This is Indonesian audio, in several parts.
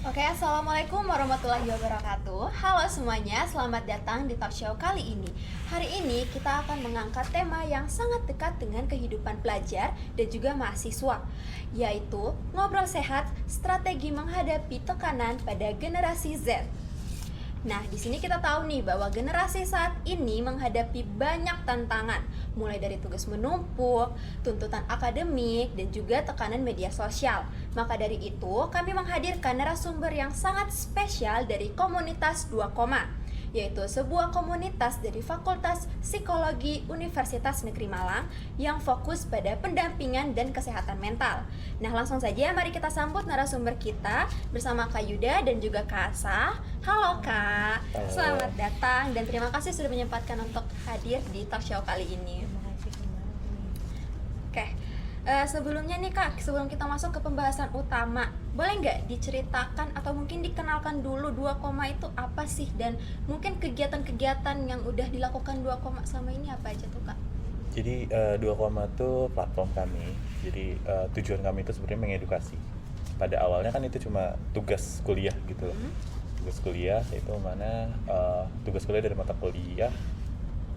Oke, assalamualaikum warahmatullahi wabarakatuh. Halo semuanya, selamat datang di talk show kali ini. Hari ini kita akan mengangkat tema yang sangat dekat dengan kehidupan pelajar dan juga mahasiswa, yaitu ngobrol sehat, strategi menghadapi tekanan pada generasi Z. Nah, di sini kita tahu nih bahwa generasi saat ini menghadapi banyak tantangan, mulai dari tugas menumpuk, tuntutan akademik, dan juga tekanan media sosial. Maka dari itu, kami menghadirkan narasumber yang sangat spesial dari komunitas 2 Koma, yaitu sebuah komunitas dari Fakultas Psikologi Universitas Negeri Malang yang fokus pada pendampingan dan kesehatan mental. Nah, langsung saja mari kita sambut narasumber kita bersama Kak Yuda dan juga Kak Asa. Halo Kak, selamat datang dan terima kasih sudah menyempatkan untuk hadir di talk show kali ini. Oke, sebelumnya nih Kak, sebelum kita masuk ke pembahasan utama, boleh nggak diceritakan atau mungkin dikenalkan dulu 2 Koma itu apa sih, dan mungkin kegiatan-kegiatan yang udah dilakukan 2 Koma selama ini apa aja tuh Kak? Jadi 2 Koma itu platform kami. Jadi tujuan kami itu sebenarnya mengedukasi. Pada awalnya kan itu cuma tugas kuliah gitu loh. Tugas kuliah itu mana tugas kuliah dari mata kuliah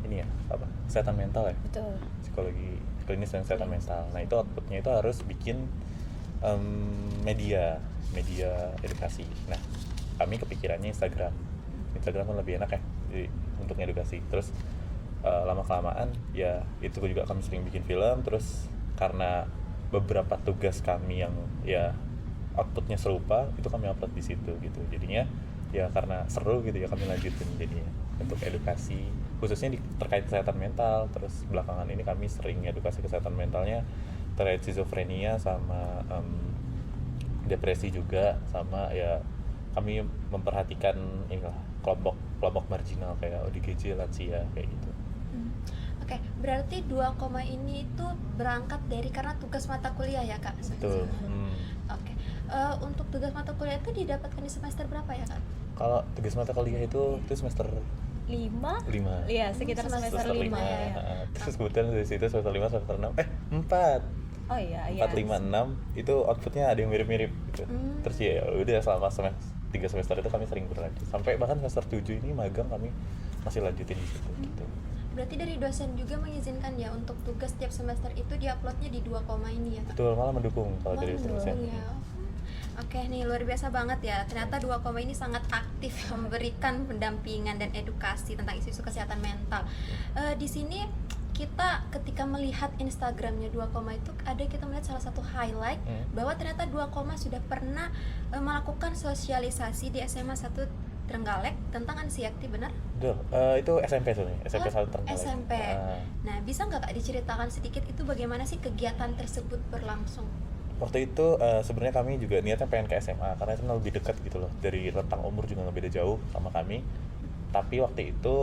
ini ya apa? Kesehatan mental ya. Betul. Psikologi klinis dan kesehatan mental. Nah, itu outputnya itu harus bikin media edukasi. Nah, kami kepikirannya Instagram kan lebih enak ya untuk edukasi. Terus lama kelamaan ya itu juga kami sering bikin film. Terus karena beberapa tugas kami yang ya outputnya serupa, itu kami upload di situ gitu. Jadinya ya karena seru gitu ya kami lanjutin jadinya untuk edukasi khususnya terkait kesehatan mental. Terus belakangan ini kami sering edukasi kesehatan mentalnya terkait skizofrenia sama depresi juga, sama ya kami memperhatikan inilah kelompok marginal kayak ODGJ, lansia kayak gitu. Oke, berarti 2 Koma ini itu berangkat dari karena tugas mata kuliah ya Kak? Betul. Oke, untuk tugas mata kuliah itu didapatkan di semester berapa ya Kak? Kalau tugas mata kuliah itu semester 5? 5. Iya, sekitar semester 5 ya. Terus kemudian dari situ semester 5, semester 6, 4. Oh iya, 4, 5, 6 itu outputnya ada yang mirip-mirip gitu. Terus ya udah selama 3 semester itu kami sering berlanjut. Sampai bahkan semester 7 ini magang kami masih lanjutin di situ gitu. Berarti dari dosen juga mengizinkan ya untuk tugas tiap semester itu diuploadnya di 2 Koma ini ya Kak? Betul, malah mendukung kalau dari dosen. Ya. Oke nih, luar biasa banget ya. Ternyata 2 Koma ini sangat aktif memberikan pendampingan dan edukasi tentang isu-isu kesehatan mental. Di sini kita ketika melihat Instagramnya 2 Koma itu kita melihat salah satu highlight bahwa ternyata 2 Koma sudah pernah melakukan sosialisasi di SMA 1 Trenggalek tentang anxiety, benar? Betul, itu SMP sebenarnya, SMP 1 Trenggalek. SMP. Nah, bisa nggak Kak diceritakan sedikit itu bagaimana sih kegiatan tersebut berlangsung? Waktu itu sebenarnya kami juga niatnya pengen ke SMA karena itu lebih dekat gitu loh, dari rentang umur juga nggak beda jauh sama kami. Tapi waktu itu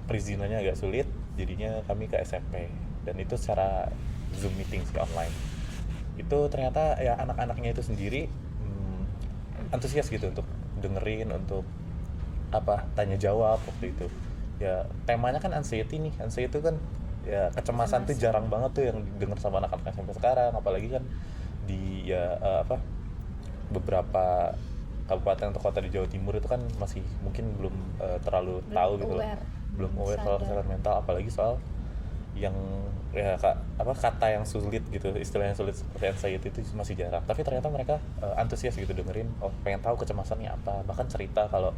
perizinannya agak sulit, jadinya kami ke SMP dan itu secara Zoom meeting sih, online. Itu ternyata ya anak-anaknya itu sendiri antusias gitu untuk dengerin, untuk tanya jawab waktu itu. Ya temanya kan anxiety nih, anxiety itu kan ya kecemasan tuh jarang banget tuh yang didengar sama anak-anak SMP sekarang, apalagi kan di beberapa kabupaten atau kota di Jawa Timur itu kan masih mungkin belum terlalu tahu gitu, belum aware soal kesehatan mental, apalagi soal yang ya kata yang sulit gitu, istilah yang sulit seperti anxiety itu masih jarang. Tapi ternyata mereka antusias gitu dengerin, pengen tahu kecemasannya apa, bahkan cerita kalau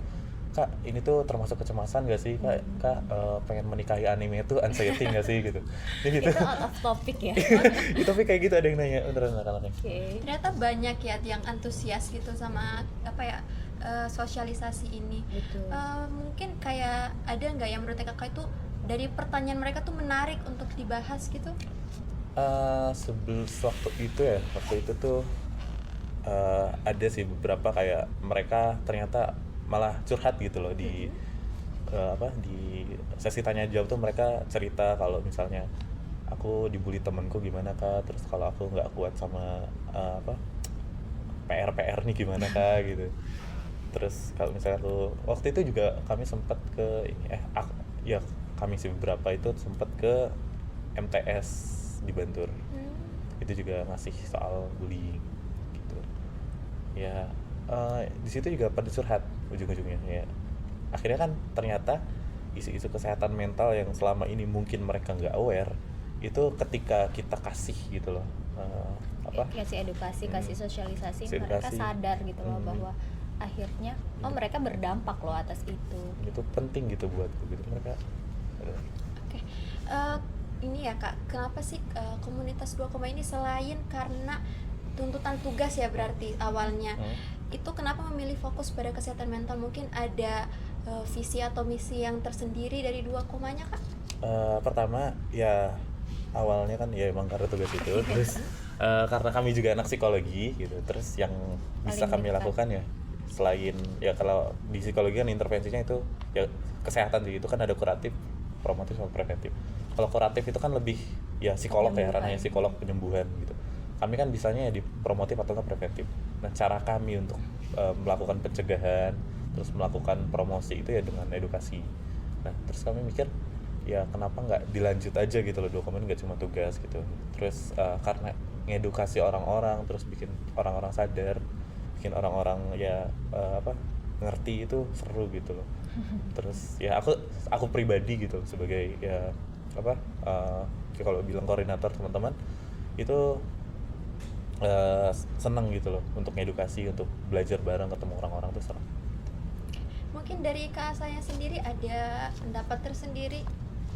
Kak ini tuh termasuk kecemasan gak sih Kak, pengen menikahi anime itu anxiety gak sih gitu. Ya gitu. Itu out of topic ya. Itu tapi kayak gitu ada yang nanya beneran anak-anaknya. Ternyata banyak ya yang antusias gitu sama sosialisasi ini. Mungkin kayak ada nggak yang menurut kakak itu dari pertanyaan mereka tuh menarik untuk dibahas gitu? Sebelum waktu itu tuh ada sih beberapa kayak mereka ternyata malah curhat gitu loh di sesi tanya jawab tuh. Mereka cerita kalau misalnya aku dibully temenku gimana Kak, terus kalau aku nggak kuat sama PR nih gimana Kak gitu. Terus kalau misalnya waktu itu juga kami sempat ke kami sih beberapa itu sempat ke MTS di Bantul. Itu juga masih soal bullying gitu ya. di situ juga pada curhat ujung-ujungnya ya. Akhirnya kan ternyata isu-isu kesehatan mental yang selama ini mungkin mereka nggak aware itu ketika kita kasih gitu loh, kasih edukasi, kasih sosialisasi, Kasih mereka edukasi. sadar gitu loh bahwa akhirnya mereka berdampak loh atas itu. itu penting gitu buatku gitu mereka. Oke, ini ya Kak, kenapa sih komunitas 2 ini selain karena tuntutan tugas ya berarti awalnya, itu kenapa memilih fokus pada kesehatan mental? Mungkin ada visi atau misi yang tersendiri dari 2 komanya Kak? Pertama ya awalnya kan ya emang karena tugas itu, terus karena kami juga anak psikologi gitu, terus yang bisa Paling kami dekat. lakukan ya selain ya kalau di psikologi kan intervensinya itu ya kesehatan sih, itu kan ada kuratif, promotif sama preventif. Kalau kuratif itu kan lebih ya psikolog ya, Penyembuhan. ranahnya psikolog penyembuhan gitu. Kami kan bisanya ya di promotif atau enggak preventif. Nah cara kami untuk melakukan pencegahan terus melakukan promosi itu ya dengan edukasi. Nah terus kami mikir ya kenapa nggak dilanjut aja gitu loh, dokumen nggak cuma tugas gitu. Terus karena ngedukasi orang-orang terus bikin orang-orang sadar, bikin orang-orang ya ngerti, itu seru gitu loh. Terus ya aku pribadi gitu sebagai ya ya kalau bilang koordinator teman-teman itu seneng gitu loh untuk ngedukasi, untuk belajar bareng, ketemu orang-orang tuh seru. Mungkin dari Kak saya sendiri ada pendapat tersendiri?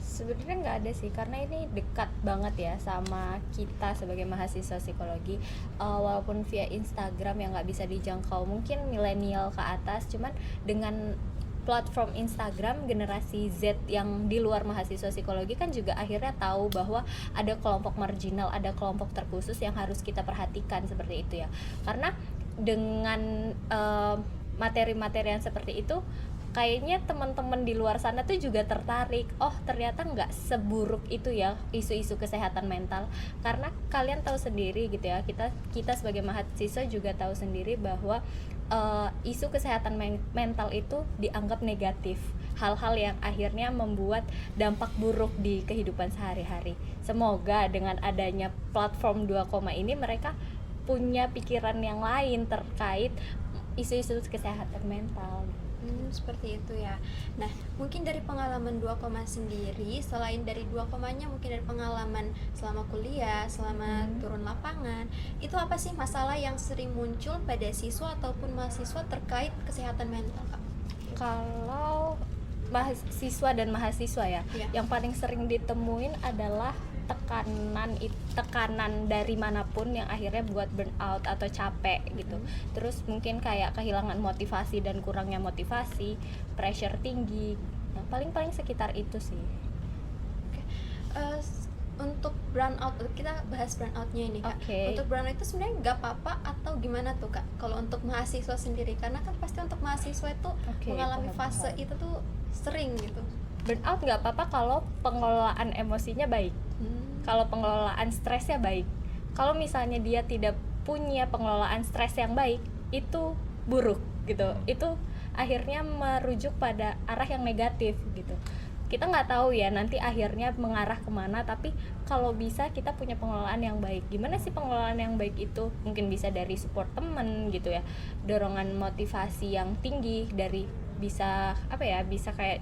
Sebenarnya nggak ada sih, karena ini dekat banget ya sama kita sebagai mahasiswa psikologi. Walaupun via Instagram yang nggak bisa dijangkau mungkin milenial ke atas, cuman dengan platform Instagram generasi Z yang di luar mahasiswa psikologi kan juga akhirnya tahu bahwa ada kelompok marginal, ada kelompok terkhusus yang harus kita perhatikan seperti itu ya. Karena dengan materi-materi yang seperti itu kayaknya teman-teman di luar sana tuh juga tertarik. Oh ternyata nggak seburuk itu ya isu-isu kesehatan mental. Karena kalian tahu sendiri gitu ya, kita sebagai mahasiswa juga tahu sendiri bahwa isu kesehatan mental itu dianggap negatif, hal-hal yang akhirnya membuat dampak buruk di kehidupan sehari-hari. Semoga dengan adanya platform 2 ini mereka punya pikiran yang lain terkait isu-isu kesehatan mental. Seperti itu ya. Nah, mungkin dari pengalaman 2 sendiri, selain dari 2 mungkin dari pengalaman selama kuliah, selama turun lapangan, itu apa sih masalah yang sering muncul pada siswa ataupun mahasiswa terkait kesehatan mental, Kak? Kalau mahasiswa dan mahasiswa ya, Iya. yang paling sering ditemuin adalah tekanan dari manapun yang akhirnya buat burnout atau capek gitu. Terus mungkin kayak kehilangan motivasi dan kurangnya motivasi, pressure tinggi. Nah, paling sekitar itu sih. Untuk burnout, kita bahas burnoutnya ini Kak. Oke. Untuk burnout itu sebenarnya nggak apa-apa atau gimana tuh Kak? Kalau untuk mahasiswa sendiri, karena kan pasti untuk mahasiswa itu Oke, mengalami paham, fase paham. itu tuh sering gitu. Burnout nggak apa-apa kalau pengelolaan emosinya baik, kalau pengelolaan stresnya baik. Kalau misalnya dia tidak punya pengelolaan stres yang baik, itu buruk gitu. Itu akhirnya merujuk pada arah yang negatif gitu. Kita nggak tahu ya nanti akhirnya mengarah kemana, tapi kalau bisa kita punya pengelolaan yang baik. Gimana sih pengelolaan yang baik itu? Mungkin bisa dari support temen gitu ya, dorongan motivasi yang tinggi, dari bisa bisa kayak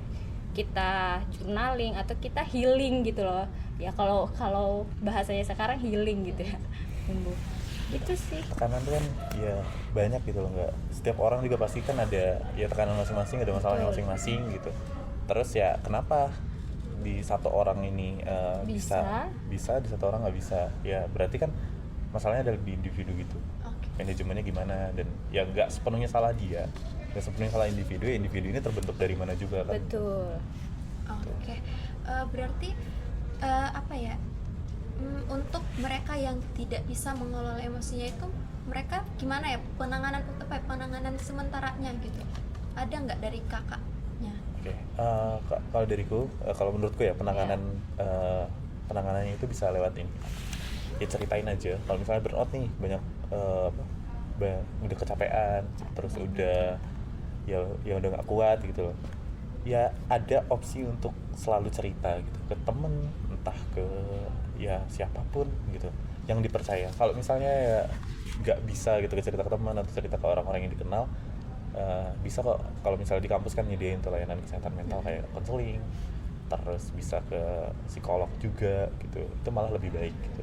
kita journaling atau kita healing gitu loh ya, kalau bahasanya sekarang healing gitu ya, itu sih. Tekanan tuh kan ya banyak gitu loh, nggak setiap orang juga pasti kan ada ya tekanan masing-masing, ada masalahnya Betul. masing-masing gitu. Terus ya kenapa di satu orang ini bisa di satu orang nggak bisa, ya berarti kan masalahnya ada di individu gitu. Manajemennya gimana, dan ya nggak sepenuhnya salah dia, nggak sepenuhnya salah individu, ya individu ini terbentuk dari mana juga kan. Betul. Oke. Berarti untuk mereka yang tidak bisa mengelola emosinya itu, mereka gimana ya penanganan sementaranya gitu? Ada nggak dari kakaknya? Oke. Kalau dariku, kalau menurutku ya penanganannya itu bisa lewat ini. Ya ceritain aja. Kalau misalnya burnout nih banyak udah kecapean, terus udah udah nggak kuat gitu loh. Ya ada opsi untuk selalu cerita gitu ke temen, entah ke ya siapapun gitu yang dipercaya. Kalau misalnya ya nggak bisa gitu ke cerita ke teman atau cerita ke orang-orang yang dikenal, bisa kok kalau misalnya di kampus kan nyediain tuh layanan kesehatan mental kayak konseling, terus bisa ke psikolog juga gitu, itu malah lebih baik gitu.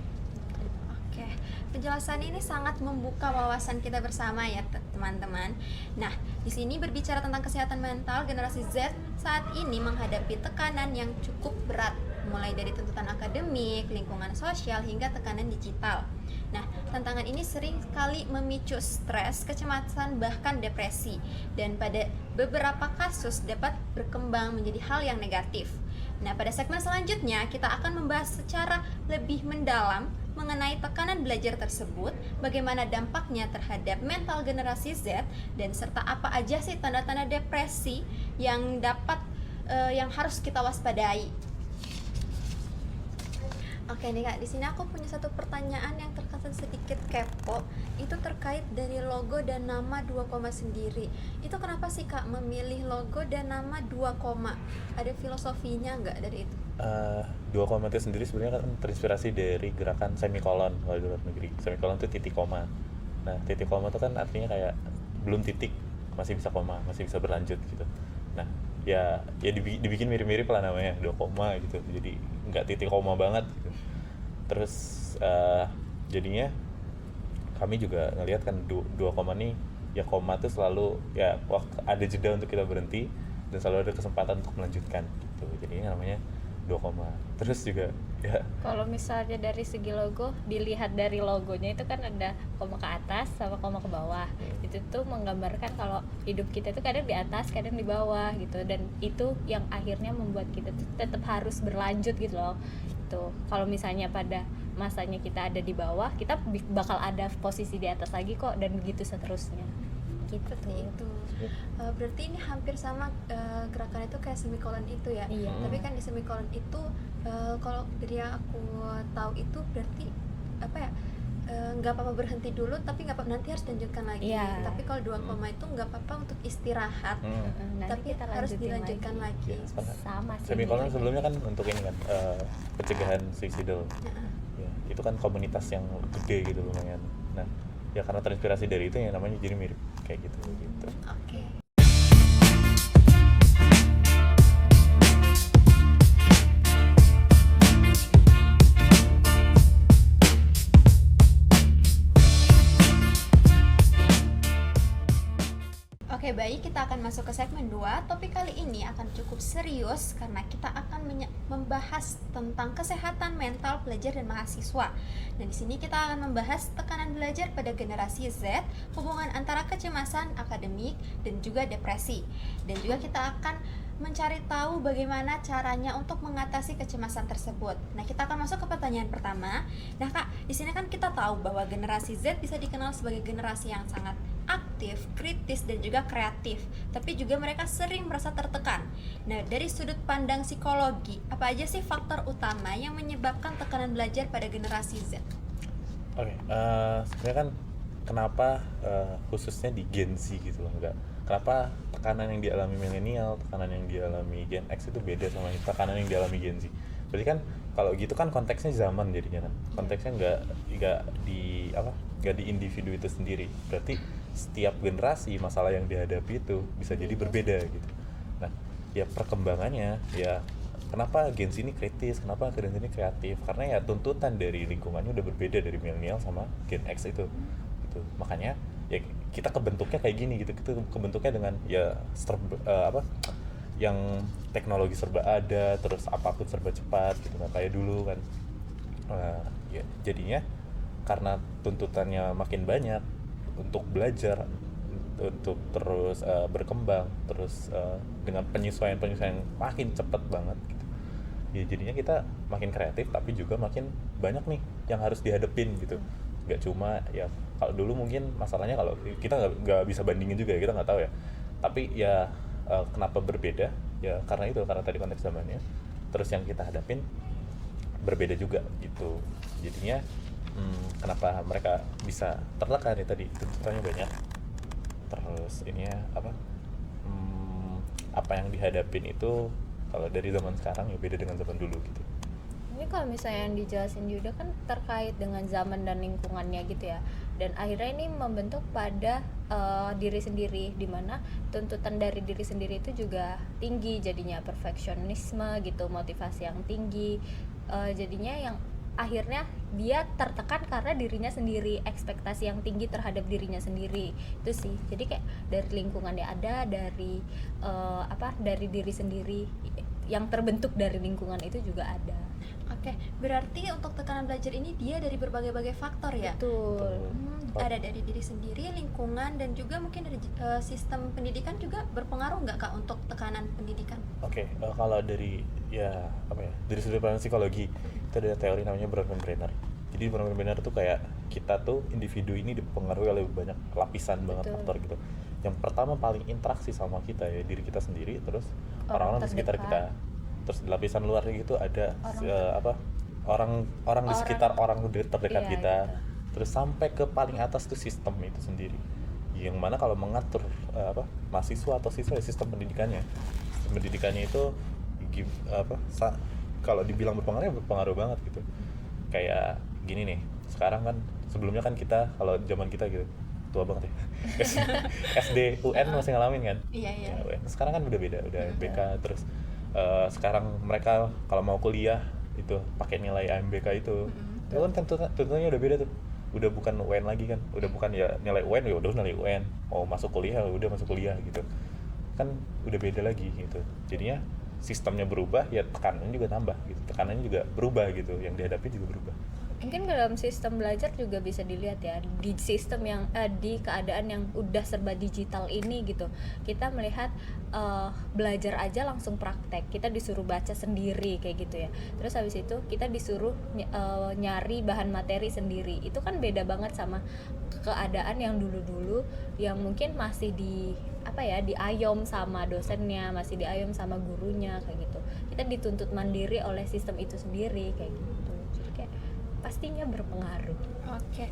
Oke, penjelasan ini sangat membuka wawasan kita bersama ya teman-teman. Nah, di sini berbicara tentang kesehatan mental, generasi Z saat ini menghadapi tekanan yang cukup berat, mulai dari tuntutan akademik, lingkungan sosial, hingga tekanan digital. Nah, tantangan ini sering kali memicu stres, kecemasan, bahkan depresi, dan pada beberapa kasus dapat berkembang menjadi hal yang negatif. Nah, pada segmen selanjutnya kita akan membahas secara lebih mendalam mengenai tekanan belajar tersebut, bagaimana dampaknya terhadap mental generasi Z, dan serta apa aja sih tanda-tanda depresi yang yang harus kita waspadai. Oke nih Kak, di sini aku punya satu pertanyaan yang terkesan sedikit kepo. Itu terkait dari logo dan nama 2 koma sendiri. Itu kenapa sih Kak memilih logo dan nama 2 koma? Ada filosofinya nggak dari itu? 2 koma itu sendiri sebenarnya kan terinspirasi dari gerakan semikolon kalau di luar negeri. Semikolon itu titik koma. Nah, titik koma itu kan artinya kayak belum titik, masih bisa koma, masih bisa berlanjut gitu. Nah, ya dibikin mirip-mirip lah namanya 2 koma gitu. Jadi nggak titik koma banget gitu. Terus jadinya kami juga ngelihat kan 2 koma nih, ya koma tuh selalu ya ada jeda untuk kita berhenti dan selalu ada kesempatan untuk melanjutkan gitu. Jadinya namanya 2 koma. Terus juga ya Kalau misalnya dari segi logo, dilihat dari logonya itu kan ada koma ke atas sama koma ke bawah. Itu tuh menggambarkan kalau hidup kita itu kadang di atas, kadang di bawah gitu, dan itu yang akhirnya membuat kita tuh tetap harus berlanjut gitu loh. Itu kalau misalnya pada masanya kita ada di bawah, kita bakal ada posisi di atas lagi kok, dan begitu seterusnya. Gitu. Seperti itu. Berarti ini hampir sama gerakan itu kayak semikolon itu ya. Iya. Tapi kan di semikolon itu kalau dari yang aku tahu itu berarti apa ya? Nggak apa-apa berhenti dulu, tapi nggak apa nanti harus dilanjutkan lagi. Iya. Tapi kalau 2 koma itu nggak apa-apa untuk istirahat, Nanti tapi kita harus lanjutin dilanjutkan lagi. ya, Sama sih. semikolon sebelumnya kan untuk ini kan pencegahan suicidal. Ya, itu kan komunitas yang gede gitu lumayan. Nah, ya karena terinspirasi dari itu ya namanya jadi mirip kayak gitu. Oke. Oke, baik, kita akan masuk ke segmen 2. Topik kali ini akan cukup serius karena kita akan membahas tentang kesehatan mental pelajar dan mahasiswa. Dan di sini kita akan membahas tekanan belajar pada generasi Z, hubungan antara kecemasan akademik dan juga depresi. Dan juga kita akan mencari tahu bagaimana caranya untuk mengatasi kecemasan tersebut. Nah, kita akan masuk ke pertanyaan pertama. Nah, Kak, di sini kan kita tahu bahwa generasi Z bisa dikenal sebagai generasi yang sangat aktif, kritis, dan juga kreatif, tapi juga mereka sering merasa tertekan. Nah, dari sudut pandang psikologi, apa aja sih faktor utama yang menyebabkan tekanan belajar pada generasi Z? Oke, sebenarnya kan kenapa khususnya di Gen Z gitu loh, kenapa tekanan yang dialami milenial, tekanan yang dialami Gen X itu beda sama tekanan yang dialami Gen Z. Berarti kan kalau gitu kan konteksnya zaman jadinya kan, konteksnya nggak di individu itu sendiri. Berarti setiap generasi masalah yang dihadapi itu bisa jadi berbeda gitu. Nah, ya perkembangannya ya kenapa Gen Z ini kritis, kenapa Gen Z ini kreatif, karena ya tuntutan dari lingkungannya udah berbeda dari milenial sama Gen X itu gitu. Makanya ya kita kebentuknya kayak gini gitu, kita kebentuknya dengan ya yang teknologi serba ada, terus apapun serba cepat gitu, nggak kayak dulu kan. Ya jadinya karena tuntutannya makin banyak untuk belajar, untuk terus berkembang, terus dengan penyesuaian makin cepat banget gitu. Ya jadinya kita makin kreatif, tapi juga makin banyak nih yang harus dihadepin gitu. Nggak cuma ya kalau dulu mungkin masalahnya, kalau kita nggak bisa bandingin juga ya, kita nggak tahu ya. Tapi ya kenapa berbeda? Ya karena tadi konteks zamannya. Terus yang kita hadapin berbeda juga gitu. Jadinya kenapa mereka bisa tertekan ya tadi, tuntutannya banyak. Terus apa yang dihadapin itu kalau dari zaman sekarang ya beda dengan zaman dulu gitu. Ini kalau misalnya yang dijelasin juga kan terkait dengan zaman dan lingkungannya gitu ya. dan akhirnya ini membentuk pada diri sendiri, dimana tuntutan dari diri sendiri itu juga tinggi, jadinya perfeksionisme gitu, motivasi yang tinggi, jadinya yang akhirnya dia tertekan karena dirinya sendiri, ekspektasi yang tinggi terhadap dirinya sendiri itu sih. Jadi kayak dari lingkungannya ada, dari dari diri sendiri yang terbentuk dari lingkungan itu juga ada. Oke, berarti untuk tekanan belajar ini dia dari berbagai-bagai faktor ya? Betul. Ada dari diri sendiri, lingkungan, dan juga mungkin dari sistem pendidikan juga berpengaruh nggak Kak untuk tekanan pendidikan? Oke, kalau dari dari sudut pandang psikologi itu ada teori namanya Bronfenbrenner. Jadi Bronfenbrenner tuh kayak kita tuh individu ini dipengaruhi oleh banyak lapisan banget Betul. faktor gitu. Yang pertama paling interaksi sama kita ya diri kita sendiri, terus orang-orang di sekitar terdekat. kita. Terus di lapisan luarnya gitu ada orang di Orang. sekitar orang terdekat Iya, kita. gitu. Terus sampai ke paling atas tuh sistem itu sendiri. Yang mana kalau mengatur mahasiswa atau siswa ya sistem pendidikannya. Sistem pendidikannya itu kalau dibilang berpengaruh banget gitu. Kayak gini nih, sekarang kan sebelumnya kan kita kalau zaman kita gitu tua banget ya. SD, UN masih ngalamin kan? Iya. Ya, UN. Sekarang kan udah beda, udah BK terus sekarang mereka kalau mau kuliah itu pakai nilai AMBK itu. Itu kan tentunya udah beda tuh. Udah bukan UN lagi kan. Udah bukan ya nilai UN ya udah nilai UN. Mau masuk kuliah ya udah masuk kuliah gitu. Kan udah beda lagi gitu. Jadinya sistemnya berubah ya tekanannya juga tambah gitu. Tekanannya juga berubah gitu. Yang dihadapi juga berubah. Mungkin dalam sistem belajar juga bisa dilihat ya, di sistem yang di keadaan yang udah serba digital ini gitu, kita melihat belajar aja langsung praktek, kita disuruh baca sendiri kayak gitu ya. Terus habis itu kita disuruh nyari bahan materi sendiri. Itu kan beda banget sama keadaan yang dulu-dulu yang mungkin masih diayom sama dosennya, masih diayom sama gurunya kayak gitu. Kita dituntut mandiri oleh sistem itu sendiri kayak gitu. Jadi kayak pastinya berpengaruh. Oke,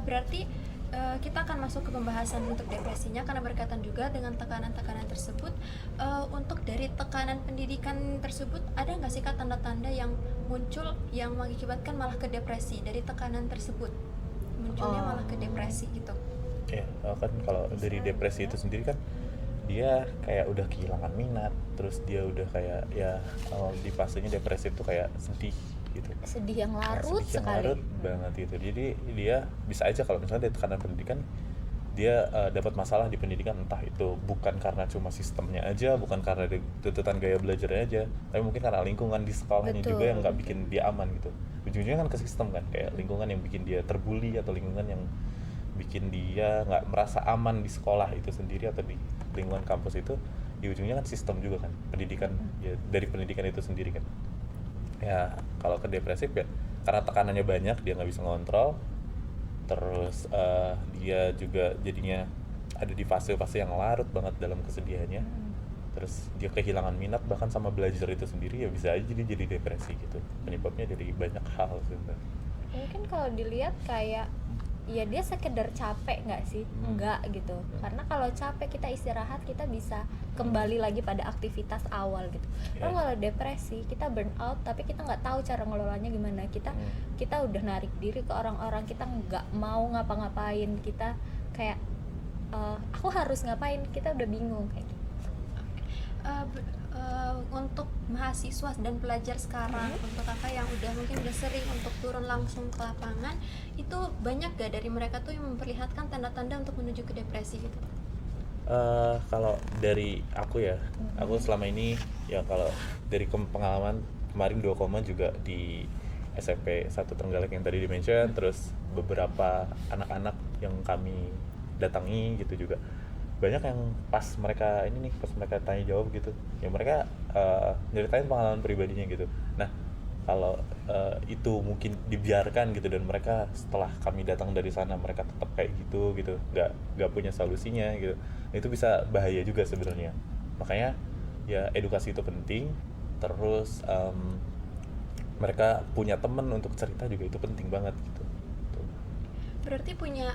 berarti kita akan masuk ke pembahasan untuk depresinya karena berkaitan juga dengan tekanan-tekanan tersebut. Untuk dari tekanan pendidikan tersebut, ada nggak sih Kak tanda-tanda yang muncul yang mengakibatkan malah ke depresi dari tekanan tersebut? Munculnya malah ke depresi gitu. Ya, kan kalau dari depresi itu sendiri kan dia kayak udah kehilangan minat, terus dia udah kayak di fasenya depresi itu kayak sedih gitu. Sedih yang larut Sedih yang sekali. larut banget gitu. Jadi dia bisa aja kalau misalnya dari tekanan pendidikan dia dapat masalah di pendidikan, entah itu bukan karena cuma sistemnya aja, bukan karena tuntutan gaya belajarnya aja, tapi mungkin karena lingkungan di sekolahnya Betul. juga yang nggak bikin dia aman gitu. Ujung-ujungnya kan ke sistem kan, kayak lingkungan yang bikin dia terbuli atau lingkungan yang bikin dia nggak merasa aman di sekolah itu sendiri atau di lingkungan kampus itu. Di ujungnya kan sistem juga kan, pendidikan ya, dari pendidikan itu sendiri kan. Ya kalau ke depresif ya karena tekanannya banyak, dia nggak bisa ngontrol, terus dia juga jadinya ada di fase-fase yang larut banget dalam kesedihannya, terus dia kehilangan minat bahkan sama belajar itu sendiri, ya bisa aja jadi depresi gitu. Penyebabnya dari banyak hal sebenarnya. Mungkin kalau dilihat kayak ya dia sekedar capek nggak sih? Enggak gitu. Karena kalau capek kita istirahat, kita bisa kembali lagi pada aktivitas awal gitu. Ya. Kalau depresi kita burn out tapi kita nggak tahu cara ngelolanya gimana. Kita udah narik diri ke orang-orang, kita nggak mau ngapa-ngapain, kita kayak aku harus ngapain, kita udah bingung kayak gitu. Untuk mahasiswa dan pelajar sekarang, untuk kakak yang mungkin udah sering untuk turun langsung ke lapangan, itu banyak gak dari mereka tuh yang memperlihatkan tanda-tanda untuk menuju ke depresi gitu? Kalau dari aku ya, aku selama ini ya kalau dari pengalaman kemarin 2 koma juga di SMP 1 Trenggalek yang tadi di-mention, terus beberapa anak-anak yang kami datangi gitu juga banyak yang pas mereka tanya jawab gitu ya, mereka nyeritain pengalaman pribadinya gitu. Nah kalau itu mungkin dibiarkan gitu dan mereka setelah kami datang dari sana mereka tetap kayak gitu nggak punya solusinya gitu, itu bisa bahaya juga sebenarnya. Makanya ya edukasi itu penting, terus mereka punya teman untuk cerita juga itu penting banget gitu. Berarti punya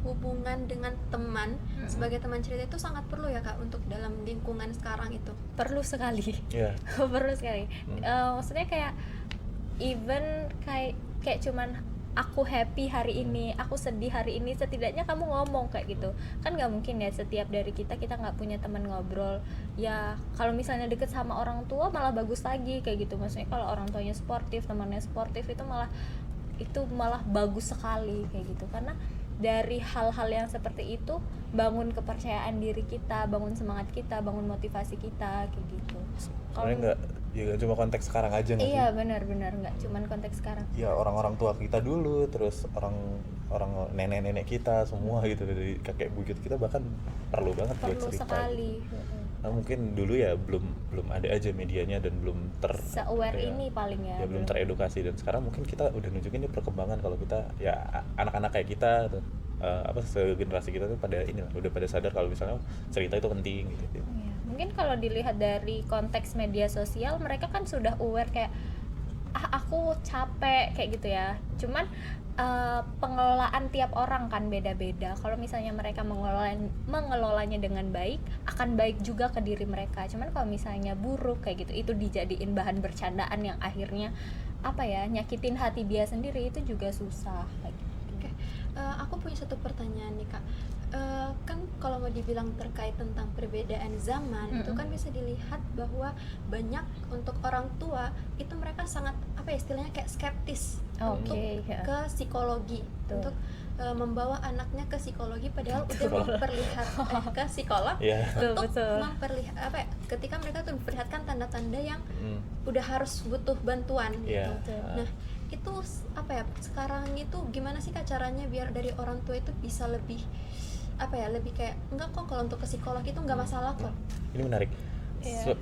hubungan dengan teman sebagai teman cerita itu sangat perlu ya Kak untuk dalam lingkungan sekarang itu. Perlu sekali. Yeah. Perlu sekali. Maksudnya kayak even kayak cuman aku happy hari ini, aku sedih hari ini, setidaknya kamu ngomong kayak gitu. Kan nggak mungkin ya setiap dari kita nggak punya teman ngobrol. Ya kalau misalnya deket sama orang tua malah bagus lagi kayak gitu. Maksudnya kalau orang tuanya sportif, temannya sportif, itu malah bagus sekali kayak gitu. Karena dari hal-hal yang seperti itu bangun kepercayaan diri kita, bangun semangat kita, bangun motivasi kita kayak gitu. Sebenarnya nggak cuma konteks sekarang aja nggak sih? Iya benar-benar, nggak cuman konteks sekarang. Ya orang-orang tua kita dulu, terus orang nenek-nenek kita semua gitu, dari kakek buyut kita bahkan perlu banget buat Perlu cerita. sekali. Nah, mungkin dulu ya belum ada aja medianya dan belum Se-aware ini paling ya. belum teredukasi, dan sekarang mungkin kita udah nunjukin nih perkembangan kalau kita ya anak-anak kayak kita tuh, segenerasi kita tuh pada inilah udah pada sadar kalau misalnya cerita itu penting gitu. Iya. Mungkin kalau dilihat dari konteks media sosial, mereka kan sudah aware kayak aku capek kayak gitu ya. Cuman pengelolaan tiap orang kan beda-beda. Kalau misalnya mereka mengelolanya dengan baik, akan baik juga ke diri mereka. Cuman kalau misalnya buruk kayak gitu, itu dijadiin bahan bercandaan yang akhirnya nyakitin hati dia sendiri, itu juga susah kayak gitu. Oke, aku punya satu pertanyaan nih Kak. Kan kalau mau dibilang terkait tentang perbedaan zaman, itu kan bisa dilihat bahwa banyak untuk orang tua itu mereka sangat istilahnya kayak skeptis untuk ke psikologi, untuk membawa anaknya ke psikologi, padahal udah memperlihatkan ke psikolog untuk memperlihat ketika mereka tuh memperlihatkan tanda-tanda yang udah harus butuh bantuan gitu. Nah itu sekarang itu gimana sih Kak caranya biar dari orang tua itu bisa lebih lebih kayak enggak kok, kalau untuk ke psikolog itu enggak masalah kok. Ini menarik.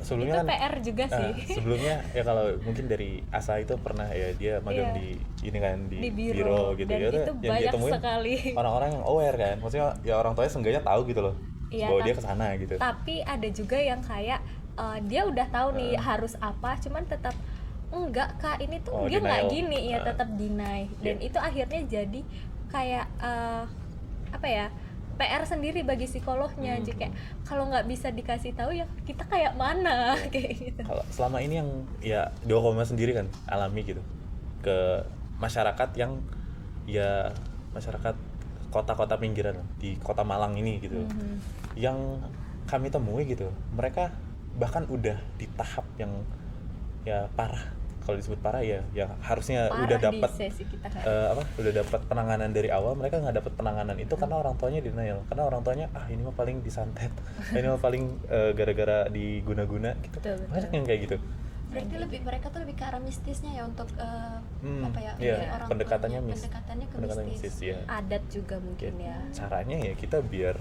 Sebelumnya itu PR juga sih. Sebelumnya ya kalau mungkin dari Asa itu pernah ya dia magang di ini kan di biro gitu dan ya, itu yang banyak dia temuin sekali orang-orang yang aware kan, maksudnya ya orang tuanya seenggaknya tahu gitu loh bahwa dia kesana gitu. Tapi ada juga yang kayak dia udah tahu nih harus apa, cuman tetap enggak Kak, ini tuh dia nggak gini ya, tetap deny, dan itu akhirnya jadi kayak PR sendiri bagi psikolognya. Jadi kayak kalau nggak bisa dikasih tahu ya kita kayak mana kayak gitu. Kalau selama ini yang ya Dokoma sendiri kan alami gitu ke masyarakat yang ya masyarakat kota-kota pinggiran di Kota Malang ini gitu, yang kami temui gitu, mereka bahkan udah di tahap yang ya parah. Kalau disebut parah ya harusnya parah udah dapat udah dapat penanganan dari awal, mereka nggak dapat penanganan itu karena orang tuanya denial, karena orang tuanya ini mah paling disantet, ini mah paling gara-gara diguna-guna gitu. Banyak yang kayak gitu. Berarti mereka tuh lebih ke arah mistisnya ya untuk orang pendekatannya tuanya, mistis ya. Adat juga mungkin ya. Caranya ya kita biar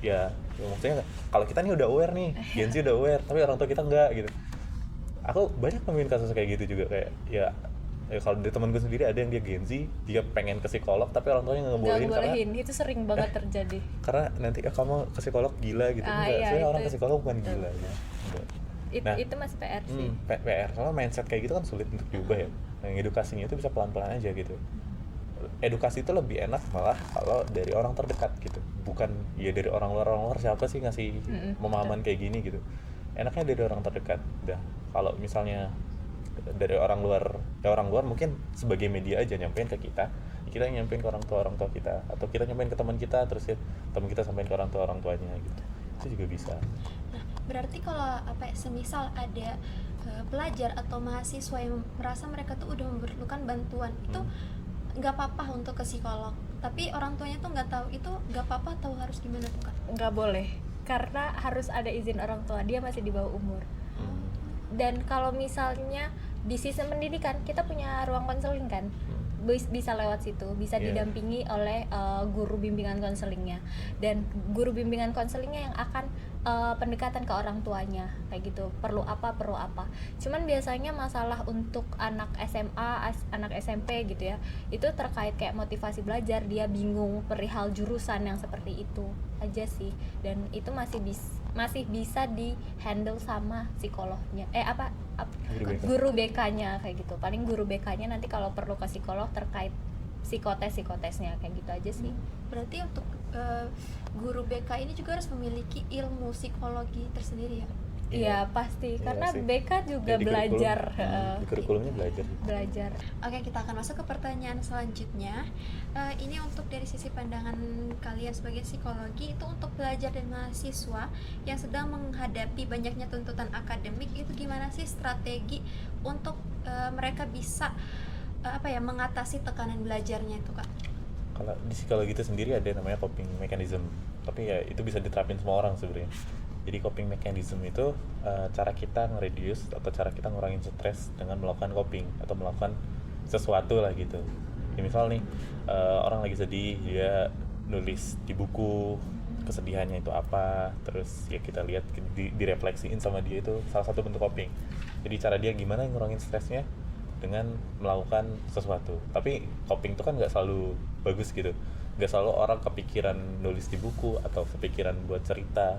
ya maksudnya kalau kita nih udah aware nih, Gen Z udah aware, tapi orang tua kita enggak gitu. Aku banyak nemuin kasus kayak gitu juga, kayak ya kalau dari temen gue sendiri ada yang dia Gen Z, dia pengen ke psikolog tapi orang tuanya nggak ngebolehin karena itu sering banget terjadi. Karena nanti kamu ke psikolog gila gitu. Sebenarnya orang ke psikolog bukan gila ya. Itu masih PR sih. PR, soalnya mindset kayak gitu kan sulit untuk diubah ya. Nah, edukasinya itu bisa pelan-pelan aja gitu. Edukasi itu lebih enak malah kalau dari orang terdekat gitu, bukan ya dari orang luar siapa sih ngasih pemahaman kayak gini gitu. Enaknya dari orang terdekat. Udah, kalau misalnya dari orang luar mungkin sebagai media aja nyampein ke kita yang nyampein ke orang tua kita, atau kita nyampein ke teman kita, terus ya teman kita sampein ke orang tuanya gitu. Itu juga bisa. Nah, berarti kalau semisal ada pelajar atau mahasiswa yang merasa mereka tuh udah memerlukan bantuan, itu nggak apa-apa untuk ke psikolog, tapi orang tuanya tuh nggak tahu, itu nggak apa-apa atau harus gimana tuh Kak? Nggak boleh, karena harus ada izin orang tua, dia masih di bawah umur. Dan kalau misalnya di sistem pendidikan kita punya ruang konseling kan, bisa lewat situ, bisa didampingi oleh guru bimbingan konselingnya, dan guru bimbingan konselingnya yang akan pendekatan ke orang tuanya kayak gitu, perlu apa. Cuman biasanya masalah untuk anak SMA, anak SMP gitu ya, itu terkait kayak motivasi belajar, dia bingung perihal jurusan yang seperti itu aja sih, dan itu masih bisa di handle sama psikolognya, guru BK-nya kayak gitu. Paling guru BK-nya nanti kalau perlu ke psikolog terkait psikotesnya kayak gitu aja sih. Berarti untuk guru BK ini juga harus memiliki ilmu psikologi tersendiri ya? Iya pasti, Iya karena sih. BK juga Ya, di kurikulum. belajar, Di kurikulumnya belajar. belajar. Oke, kita akan masuk ke pertanyaan selanjutnya. Ini untuk dari sisi pandangan kalian sebagai psikologi, itu untuk pelajar dan mahasiswa yang sedang menghadapi banyaknya tuntutan akademik, itu gimana sih strategi untuk mereka bisa mengatasi tekanan belajarnya itu, Kak? Kalau di psikologi itu sendiri ada namanya coping mechanism, tapi ya itu bisa diterapin semua orang sebenarnya. Jadi coping mechanism itu cara kita nge-reduce atau cara kita ngurangin stres dengan melakukan coping atau melakukan sesuatu lah gitu. Ya misal nih orang lagi sedih, dia nulis di buku kesedihannya itu apa, terus ya kita lihat direfleksiin sama dia, itu salah satu bentuk coping. Jadi cara dia gimana ngurangin stresnya dengan melakukan sesuatu. Tapi coping itu kan nggak selalu bagus gitu, nggak selalu orang kepikiran nulis di buku atau kepikiran buat cerita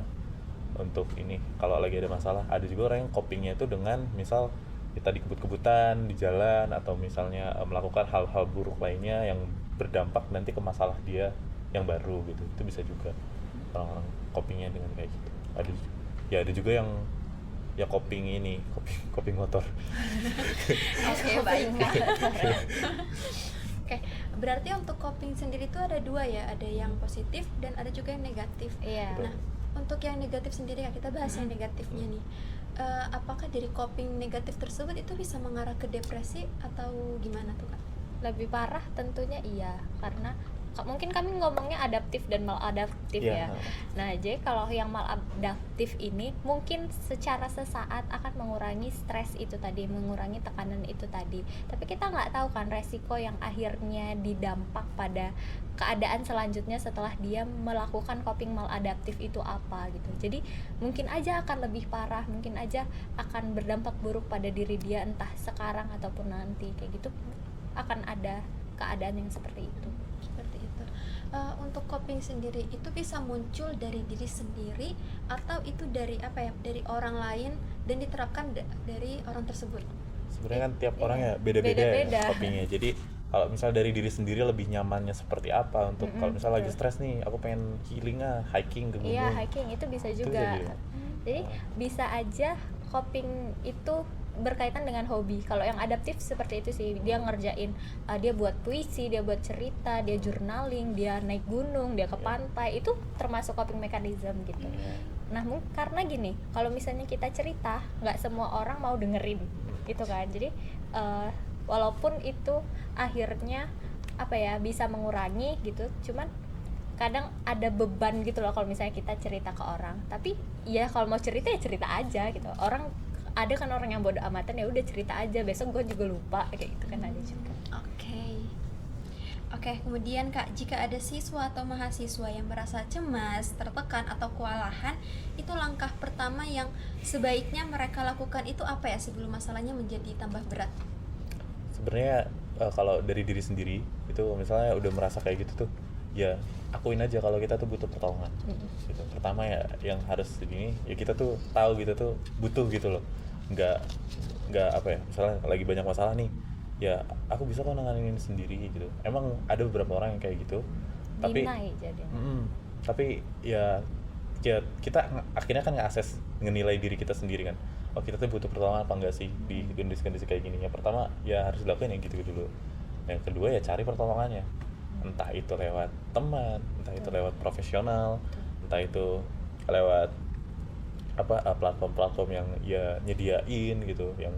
untuk ini. Kalau lagi ada masalah, ada juga orang yang copingnya itu dengan misal kita di kebut-kebutan di jalan, atau misalnya melakukan hal-hal buruk lainnya yang berdampak nanti ke masalah dia yang baru gitu. Itu bisa juga orang-orang copingnya dengan kayak gitu. Ada juga yang ya coping ini, coping motor. Oke, baik, Kak. Oke, berarti untuk coping sendiri itu ada dua ya, ada yang positif dan ada juga yang negatif. Iya. Nah, untuk yang negatif sendiri ya, kita bahas yang negatifnya nih. Apakah dari coping negatif tersebut itu bisa mengarah ke depresi atau gimana tuh, Kak? Lebih parah tentunya iya, karena mungkin kami ngomongnya adaptif dan maladaptif Iya. ya. Nah, jadi kalau yang maladaptif ini mungkin secara sesaat akan mengurangi stres itu tadi, mengurangi tekanan itu tadi. Tapi kita nggak tahu kan resiko yang akhirnya didampak pada keadaan selanjutnya setelah dia melakukan coping maladaptif itu apa gitu. Jadi mungkin aja akan lebih parah, mungkin aja akan berdampak buruk pada diri dia entah sekarang ataupun nanti kayak gitu, akan ada keadaan yang seperti itu. Seperti itu. Untuk coping sendiri itu bisa muncul dari diri sendiri atau itu dari dari orang lain dan diterapkan dari orang tersebut? Sebenarnya kan tiap Iya. orang ya beda-beda Beda-beda. ya copingnya. Jadi kalau misal dari diri sendiri lebih nyamannya seperti apa untuk kalau misal lagi betul. stres nih, aku pengen healing hiking ke gunung. Iya, hiking itu bisa Itu juga. jadi ya? Jadi bisa aja coping itu berkaitan dengan hobi. Kalau yang adaptif seperti itu sih, dia ngerjain, dia buat puisi, dia buat cerita, dia journaling, dia naik gunung, dia ke pantai, itu termasuk coping mechanism gitu. Nah, karena gini, kalau misalnya kita cerita, nggak semua orang mau dengerin, gitu kan. Jadi walaupun itu akhirnya bisa mengurangi gitu, cuman kadang ada beban gitu loh kalau misalnya kita cerita ke orang. Tapi ya kalau mau cerita ya cerita aja gitu. Ada kan orang yang bodo amatan, ya udah cerita aja, besok gue juga lupa kayak gitu kan, ada juga. Oke, kemudian Kak, jika ada siswa atau mahasiswa yang merasa cemas, tertekan atau kewalahan, itu langkah pertama yang sebaiknya mereka lakukan itu apa ya sebelum masalahnya menjadi tambah berat? Sebenarnya kalau dari diri sendiri itu misalnya udah merasa kayak gitu tuh, ya akuin aja kalau kita tuh butuh pertolongan. Gitu. Pertama ya yang harus ini ya kita tuh tahu gitu tuh butuh gitu loh. Nggak misalnya lagi banyak masalah nih, ya aku bisa kok nanganin ini sendiri gitu. Emang ada beberapa orang yang kayak gitu, tapi Deny jadi. tapi ya kita akhirnya kan nge-assess, ngenilai diri kita sendiri kan. Oh, kita tuh butuh pertolongan apa enggak sih di kondisi-kondisi kayak gini. Yang pertama ya harus dilakuin yang gitu dulu. Yang kedua ya cari pertolongannya, entah itu lewat teman, entah itu lewat profesional, entah itu lewat platform-platform yang ya nyediain gitu, yang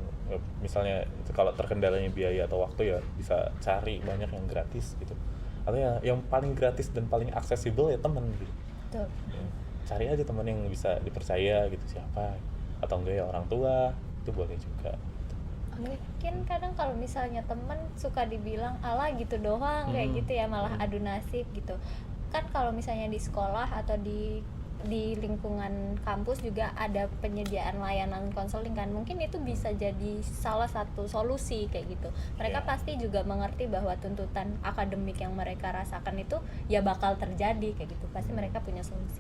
misalnya kalau terkendalanya biaya atau waktu ya bisa cari banyak yang gratis gitu, atau ya yang paling gratis dan paling aksesibel ya teman gitu. Betul. Ya, cari aja teman yang bisa dipercaya gitu, siapa, atau enggak ya orang tua, itu boleh juga. Mungkin kadang kalau misalnya temen suka dibilang ala gitu doang kayak gitu ya, malah adu nasib gitu kan. Kalau misalnya di sekolah atau di lingkungan kampus juga ada penyediaan layanan konseling kan, mungkin itu bisa jadi salah satu solusi kayak gitu. Mereka pasti juga mengerti bahwa tuntutan akademik yang mereka rasakan itu ya bakal terjadi kayak gitu, pasti mereka punya solusi.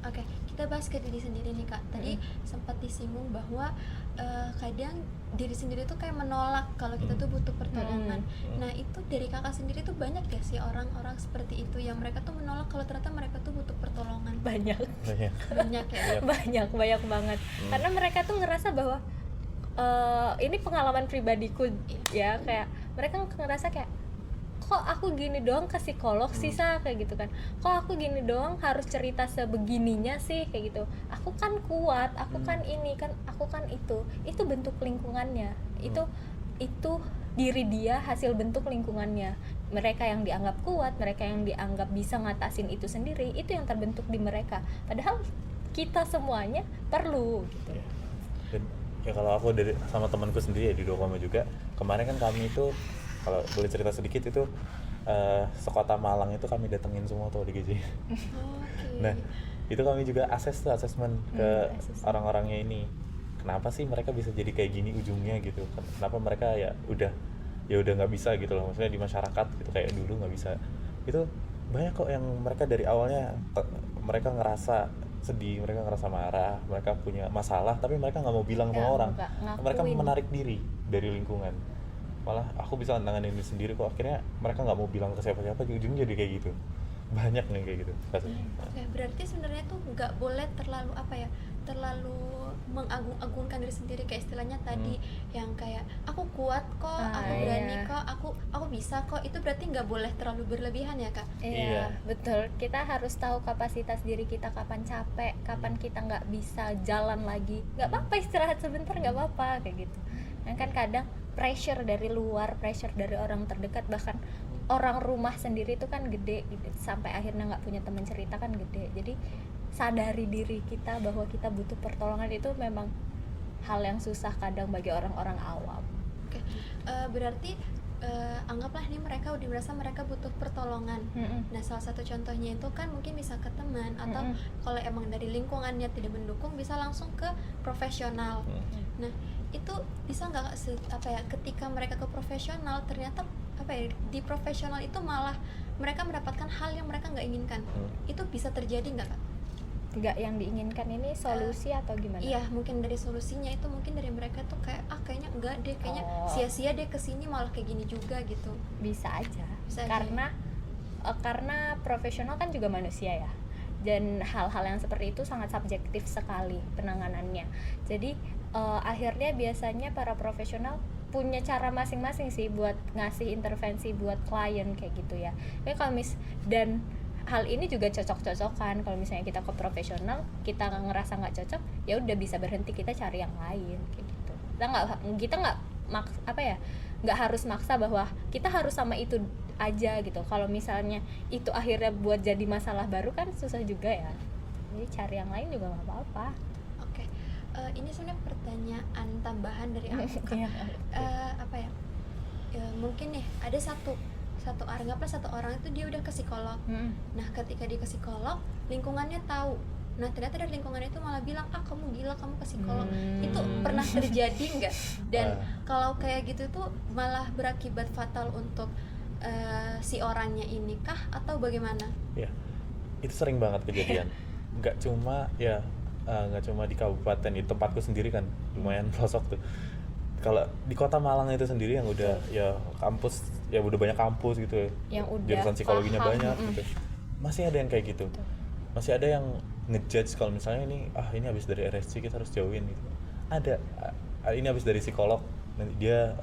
Oke, kita kita bahas ke diri sendiri nih Kak. Tadi sempat disinggung bahwa kadang diri sendiri tuh kayak menolak kalau kita tuh butuh pertolongan. Nah itu dari Kakak sendiri tuh banyak gak sih orang-orang seperti itu yang mereka tuh menolak kalau ternyata mereka tuh butuh pertolongan? Banyak Banyak ya. banyak banget. Karena mereka tuh ngerasa bahwa ini pengalaman pribadiku ya, kayak mereka ngerasa kayak kok aku gini doang ke psikolog sih kayak gitu kan, kok aku gini doang harus cerita sebegininya sih kayak gitu, aku kan kuat, aku kan ini kan, aku kan itu bentuk lingkungannya, itu diri dia hasil bentuk lingkungannya, mereka yang dianggap kuat, mereka yang dianggap bisa ngatasin itu sendiri, itu yang terbentuk di mereka, padahal kita semuanya perlu gitu. Dan ya kalau aku sama temanku sendiri ya di Dokoma juga, kemarin kan kami itu kalau boleh cerita sedikit itu sekota Malang itu kami datengin semua tuh di GJ. Nah itu kami juga asesmen ke orang-orangnya ini, kenapa sih mereka bisa jadi kayak gini ujungnya gitu, kenapa mereka ya udah nggak bisa gitu loh, maksudnya di masyarakat gitu kayak dulu nggak bisa. Itu banyak kok yang mereka dari awalnya mereka ngerasa sedih, mereka ngerasa marah, mereka punya masalah tapi mereka nggak mau bilang sama orang, mereka menarik diri dari lingkungan, malah aku bisa nanganin ini sendiri kok, akhirnya mereka nggak mau bilang ke siapa-siapa, ujungnya jadi kayak gitu. Banyak nih kayak gitu kasusnya. Berarti sebenarnya tuh nggak boleh terlalu terlalu mengagung-agungkan diri sendiri, kayak istilahnya tadi yang kayak aku kuat kok, aku berani kok, aku bisa kok, itu berarti nggak boleh terlalu berlebihan ya Kak? Iya betul, kita harus tahu kapasitas diri kita, kapan capek, kapan kita nggak bisa jalan lagi, nggak apa-apa istirahat sebentar, nggak apa-apa kayak gitu. Nah kan kadang pressure dari luar, pressure dari orang terdekat, bahkan orang rumah sendiri itu kan gede gitu, sampai akhirnya nggak punya teman cerita kan gede. Jadi sadari diri kita bahwa kita butuh pertolongan itu memang hal yang susah kadang bagi orang-orang awam. Oke. Berarti anggaplah nih mereka udah merasa mereka butuh pertolongan. Nah salah satu contohnya itu kan mungkin bisa ke teman, atau kalau emang dari lingkungannya tidak mendukung bisa langsung ke profesional. Nah itu bisa nggak ketika mereka ke profesional ternyata di profesional itu malah mereka mendapatkan hal yang mereka nggak inginkan, itu bisa terjadi nggak Kak? Nggak yang diinginkan ini solusi atau gimana? Iya mungkin dari solusinya itu mungkin dari mereka tuh kayak kayaknya enggak deh, kayaknya sia-sia deh kesini malah kayak gini juga gitu. Bisa aja. Karena karena profesional kan juga manusia ya, dan hal-hal yang seperti itu sangat subjektif sekali penanganannya. Jadi akhirnya biasanya para profesional punya cara masing-masing sih buat ngasih intervensi buat klien kayak gitu ya. Kalau dan hal ini juga cocok-cocokan. Kalau misalnya kita ke profesional, kita ngerasa nggak cocok, ya udah bisa berhenti, kita cari yang lain kayak gitu. Kita nggak harus maksa bahwa kita harus sama itu aja gitu. Kalau misalnya itu akhirnya buat jadi masalah baru kan susah juga ya. Jadi cari yang lain juga nggak apa-apa. Oke. Ini sebenarnya pertanyaan tambahan dari aku Kak. Mungkin nih ada satu orang itu dia udah ke psikolog. Nah ketika dia ke psikolog, lingkungannya tahu. Nah ternyata dari lingkungannya itu malah bilang, kamu gila, kamu ke psikolog. Itu pernah terjadi nggak? Dan kalau kayak gitu tuh malah berakibat fatal untuk si orangnya ini kah atau bagaimana? Ya itu sering banget kejadian. Nggak cuma di kabupaten, di tempatku sendiri kan lumayan pelosok tuh. Kalau di kota Malang itu sendiri yang udah ya kampus, ya udah banyak kampus gitu ya, yang jurusan psikologinya banyak gitu, masih ada yang kayak gitu. Masih ada yang ngejudge kalau misalnya ini habis dari RSC kita harus jauhin gitu. Ini habis dari psikolog, nanti dia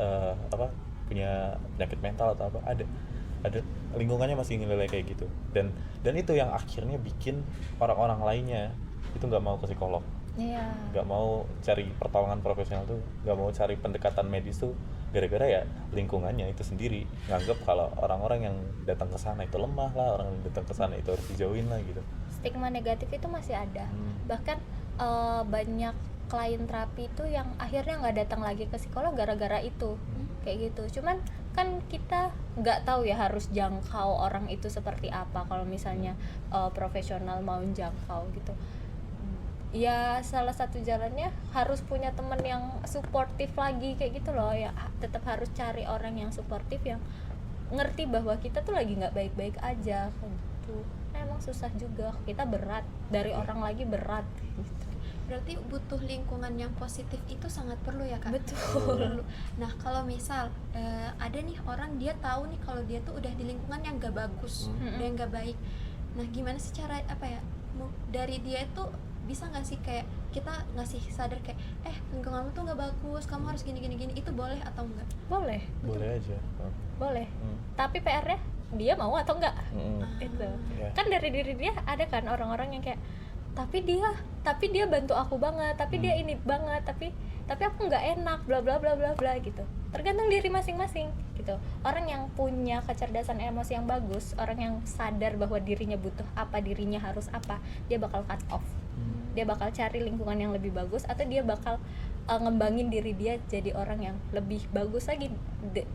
punya penyakit mental atau apa, ada lingkungannya masih nilai kayak gitu. Dan itu yang akhirnya bikin orang-orang lainnya itu nggak mau ke psikolog, nggak mau cari pertolongan profesional tuh, nggak mau cari pendekatan medis tuh, gara-gara ya lingkungannya itu sendiri nganggap kalau orang-orang yang datang ke sana itu lemah lah, orang yang datang ke sana itu harus dijauhin lah gitu. Stigma negatif itu masih ada. Bahkan banyak klien terapi itu yang akhirnya nggak datang lagi ke psikolog gara-gara itu kayak gitu. Cuman kan kita nggak tahu ya harus jangkau orang itu seperti apa kalau misalnya profesional mau jangkau gitu. Ya salah satu jalannya harus punya teman yang suportif lagi kayak gitu loh ya, tetap harus cari orang yang suportif yang ngerti bahwa kita tuh lagi nggak baik-baik aja kayak gitu. Nah karena emang susah juga, kita berat dari orang lagi berat gitu. Berarti butuh lingkungan yang positif itu sangat perlu ya Kak? Betul. Perlu. Nah kalau misal ada nih orang dia tahu nih kalau dia tuh udah di lingkungan yang gak bagus, udah yang gak baik. Nah gimana sih cara dari dia itu bisa nggak sih kayak kita ngasih sadar kayak lingkunganmu tuh nggak bagus, kamu harus gini, itu boleh atau enggak? Boleh aja. boleh tapi PR-nya dia mau atau enggak itu Yeah. kan dari diri dia ada kan orang-orang yang kayak tapi dia bantu aku banget, tapi dia ini banget, tapi aku nggak enak, bla bla bla bla bla gitu. Tergantung diri masing-masing gitu. Orang yang punya kecerdasan emosi yang bagus, orang yang sadar bahwa dirinya butuh apa, dirinya harus apa, dia bakal cut off. Dia bakal cari lingkungan yang lebih bagus, atau dia bakal ngembangin diri dia jadi orang yang lebih bagus lagi.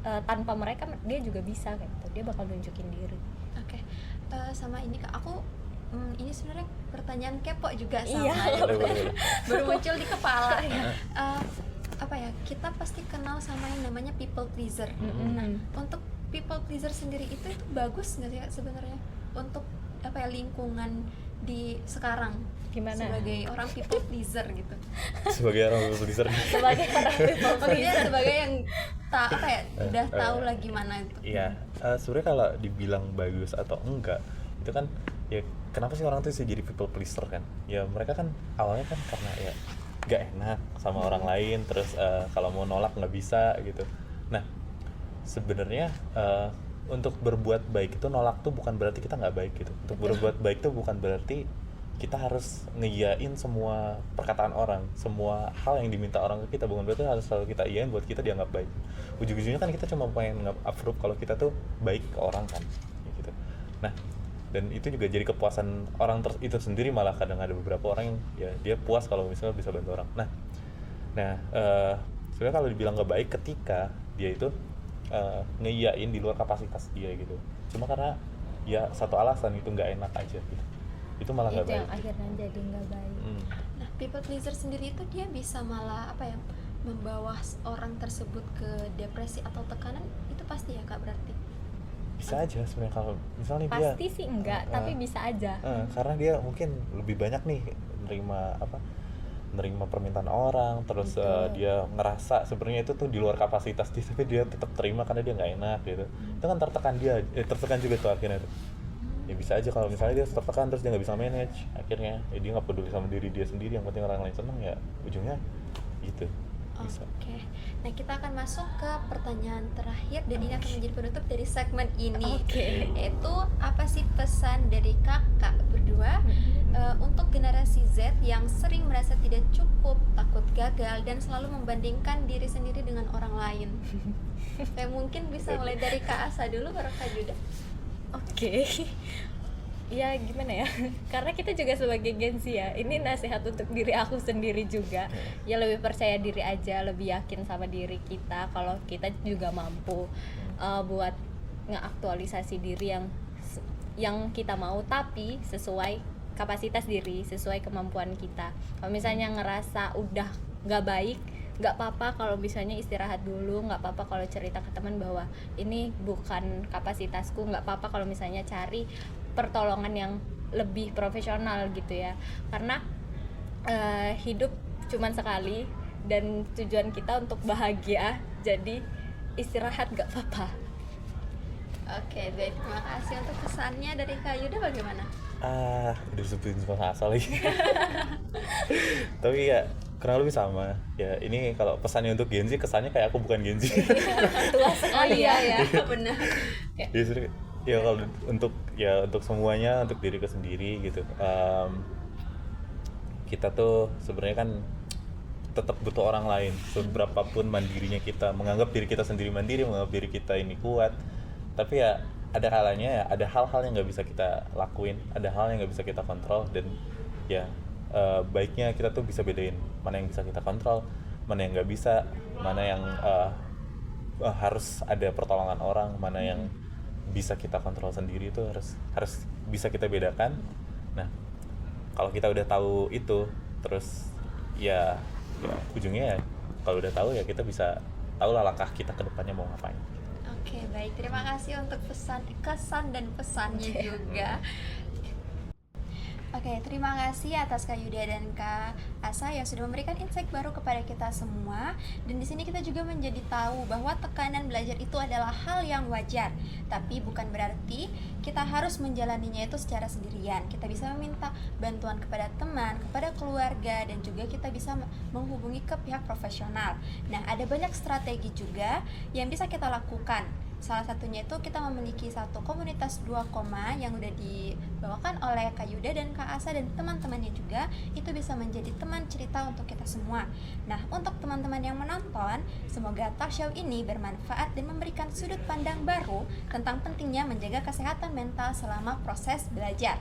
Tanpa mereka dia juga bisa kayak gitu. Dia bakal nunjukin diri. Oke. Sama ini Kak, aku ini sebenarnya pertanyaan kepo juga sama Iya. Boleh. baru muncul di kepala ya. Kita pasti kenal sama yang namanya people pleaser. Nah, untuk people pleaser sendiri itu bagus nggak sih Kak sebenarnya untuk lingkungan di sekarang Gimana? sebagai orang people pleaser gitu? Sebagai orang produser. Sebagai orang people Maksudnya pleaser. sebagai yang udah tahu lah gimana itu. Iya, sebenarnya kalau dibilang bagus atau enggak itu kan ya kenapa sih orang tuh bisa jadi people pleaser kan? Ya mereka kan awalnya kan karena ya gak enak sama orang lain, terus kalau mau nolak nggak bisa gitu. Nah sebenarnya untuk berbuat baik itu nolak tuh bukan berarti kita nggak baik gitu. Untuk berbuat baik tuh bukan berarti kita harus ngiyain semua perkataan orang, semua hal yang diminta orang ke kita, bukan berarti harus selalu kita iyain buat kita dianggap baik. Ujung-ujungnya kan kita cuma pengen approve kalau kita tuh baik ke orang kan gitu. Nah dan itu juga jadi kepuasan orang itu sendiri, malah kadang ada beberapa orang yang ya dia puas kalau misalnya bisa bantu orang. Nah sebenarnya kalau dibilang nggak baik ketika dia itu ngeiyain di luar kapasitas dia gitu, cuma karena ya satu alasan itu nggak enak aja gitu, itu malah nggak Itu baik. yang akhirnya jadi nggak baik. Nah, people pleaser sendiri itu dia bisa malah membawa orang tersebut ke depresi atau tekanan, itu pasti ya Kak berarti? Bisa aja sebenarnya kalau misalnya dia Pasti sih enggak, tapi bisa aja. karena dia mungkin lebih banyak nih nerima permintaan orang, terus dia ngerasa sebenarnya itu tuh di luar kapasitas dia, tapi dia tetap terima karena dia nggak enak gitu. Itu kan tertekan juga tuh akhirnya tuh. Ya bisa aja kalau misalnya dia tertekan terus dia nggak bisa manage, akhirnya ya dia nggak peduli sama diri dia sendiri, yang penting orang lain seneng, ya ujungnya gitu. Bisa. Oke. Nah, kita akan masuk ke pertanyaan terakhir dan ini akan menjadi penutup dari segmen ini. Oke. Yaitu apa sih pesan dari kakak berdua untuk generasi Z yang sering merasa tidak cukup, takut gagal dan selalu membandingkan diri sendiri dengan orang lain? Mungkin bisa mulai dari Kak Asa dulu baru Kak Juda. Oke. Ya gimana ya, karena kita juga sebagai Gen Z ya, ini nasihat untuk diri aku sendiri juga. Ya lebih percaya diri aja, lebih yakin sama diri kita kalau kita juga mampu buat ngeaktualisasi diri yang kita mau, tapi sesuai kapasitas diri, sesuai kemampuan kita. Kalau misalnya ngerasa udah nggak baik, nggak apa-apa kalau misalnya istirahat dulu, nggak apa-apa kalau cerita ke teman bahwa ini bukan kapasitasku, nggak apa-apa kalau misalnya cari pertolongan yang lebih profesional gitu ya, karena hidup cuman sekali dan tujuan kita untuk bahagia, jadi istirahat nggak apa-apa. Oke, baik, terima kasih untuk pesannya dari Kak Yuda. Bagaimana? Udah sebutin semua asal lagi. Tapi ya kurang lebih sama ya. Ini kalau pesannya untuk Gen Z, kesannya kayak aku bukan Gen Z. Tua sekali ya. Benar. Ya kalau untuk semuanya, untuk diri sendiri gitu. Kita tuh sebenarnya kan tetap butuh orang lain. Seberapapun mandirinya kita, menganggap diri kita sendiri mandiri, menganggap diri kita ini kuat, tapi ya ada kalanya ya ada hal-hal yang nggak bisa kita lakuin, ada hal yang nggak bisa kita kontrol, dan ya baiknya kita tuh bisa bedain mana yang bisa kita kontrol, mana yang nggak bisa, mana yang harus ada pertolongan orang, mana yang bisa kita kontrol sendiri. Itu harus bisa kita bedakan. Nah kalau kita udah tahu itu, terus ya ujungnya ya kalau udah tahu ya kita bisa tahu lah langkah kita ke depannya mau ngapain. Oke, baik, terima kasih untuk kesan dan pesannya juga. Oke, terima kasih atas Kak Yuda dan Kak Asa yang sudah memberikan insight baru kepada kita semua. Dan di sini kita juga menjadi tahu bahwa tekanan belajar itu adalah hal yang wajar. Tapi bukan berarti kita harus menjalaninya itu secara sendirian. Kita bisa meminta bantuan kepada teman, kepada keluarga, dan juga kita bisa menghubungi ke pihak profesional. Nah, ada banyak strategi juga yang bisa kita lakukan. Salah satunya itu kita memiliki satu komunitas 2 koma yang udah dibawakan oleh Kak Yuda dan Kak Asa dan teman-temannya juga. Itu bisa menjadi teman cerita untuk kita semua. Nah, untuk teman-teman yang menonton, semoga talk show ini bermanfaat dan memberikan sudut pandang baru tentang pentingnya menjaga kesehatan mental selama proses belajar.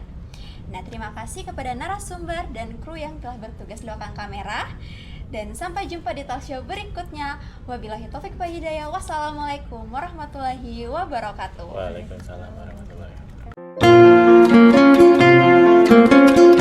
Nah, terima kasih kepada narasumber dan kru yang telah bertugas di belakang kamera. Dan sampai jumpa di talk show berikutnya. Wabillahi taufik wal hidayah. Wassalamualaikum warahmatullahi wabarakatuh. Waalaikumsalam warahmatullahi wabarakatuh.